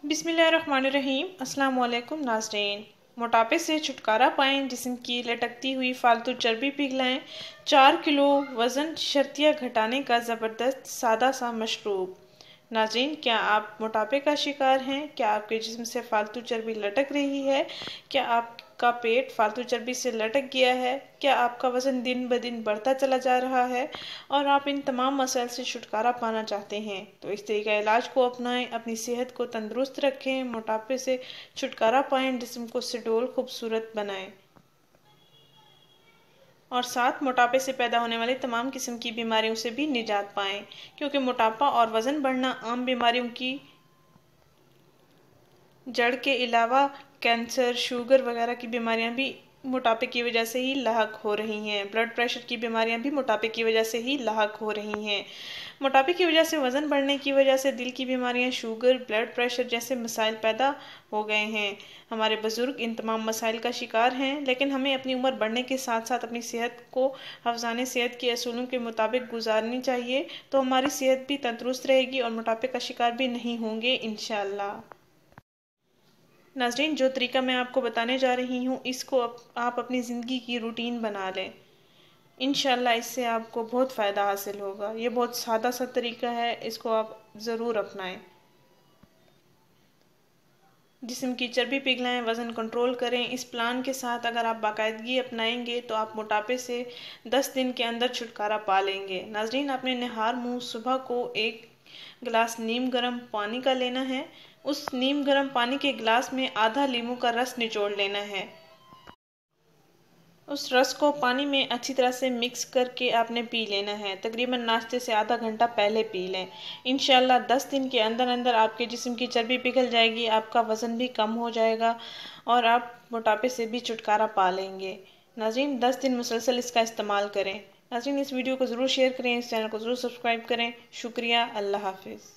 बिस्मिल्लाहिर्रहमानिर्रहीम। अस्सलाम वालेकुम नाज़रीन। मोटापे से छुटकारा पाएँ, जिस्म की लटकती हुई फालतू चर्बी पिघलाएँ। 4 किलो वज़न शर्तिया घटाने का ज़बरदस्त सादा सा मशरूब। नाज़रीन, क्या आप मोटापे का शिकार हैं? क्या आपके जिस्म से फालतू चर्बी लटक रही है? क्या आपका पेट फालतू चर्बी से लटक गया है? क्या आपका वज़न दिन ब दिन बढ़ता चला जा रहा है और आप इन तमाम मसाइल से छुटकारा पाना चाहते हैं? तो इस तरीका इलाज को अपनाएं, अपनी सेहत को तंदुरुस्त रखें, मोटापे से छुटकारा पाएं, जिस्म को सुडौल खूबसूरत बनाएं और साथ मोटापे से पैदा होने वाली तमाम किस्म की बीमारियों से भी निजात पाएं, क्योंकि मोटापा और वज़न बढ़ना आम बीमारियों की जड़ के अलावा कैंसर, शुगर वगैरह की बीमारियां भी मोटापे की वजह से ही लाहक हो रही हैं। ब्लड प्रेशर की बीमारियां भी मोटापे की वजह से ही लाहक हो रही हैं। मोटापे की वजह से वज़न बढ़ने की वजह से दिल की बीमारियां, शुगर, ब्लड प्रेशर जैसे मसाइल पैदा हो गए हैं। हमारे बुज़ुर्ग इन तमाम मसाइल का शिकार हैं, लेकिन हमें अपनी उम्र बढ़ने के साथ साथ अपनी सेहत को हफ्ज़ाने सेहत के असूलों के मुताबिक गुजारनी चाहिए, तो हमारी सेहत भी तंदुरुस्त रहेगी और मोटापे का शिकार भी नहीं होंगे इंशाअल्लाह। नाज़रीन, जो तरीका मैं आपको बताने जा रही हूँ, इसको आप अपनी ज़िंदगी की रूटीन बना लें। इंशाअल्लाह इससे आपको बहुत फ़ायदा हासिल होगा। ये बहुत सादा सा तरीका है, इसको आप ज़रूर अपनाएं। जिस्म की चर्बी पिघलाएं, वज़न कंट्रोल करें। इस प्लान के साथ अगर आप बाकायदगी अपनाएंगे तो आप मोटापे से 10 दिन के अंदर छुटकारा पा लेंगे। नाज़रीन, अपने निहार मुँह सुबह को 1 गिलास नीम गर्म पानी का लेना है। उस नीम गर्म पानी के गिलास में आधा नींबू का रस निचोड़ लेना है। उस रस को पानी में अच्छी तरह से मिक्स करके आपने पी लेना है। तकरीबन नाश्ते से आधा घंटा पहले पी लें। इंशाअल्लाह 10 दिन के अंदर अंदर आपके जिस्म की चर्बी पिघल जाएगी, आपका वज़न भी कम हो जाएगा और आप मोटापे से भी छुटकारा पा लेंगे। नाज़रीन, 10 दिन मुसलसल इसका इस्तेमाल करें। नाज़रीन, इस वीडियो को ज़रूर शेयर करें, इस चैनल को ज़रूर सब्सक्राइब करें। शुक्रिया। अल्लाह हाफिज़।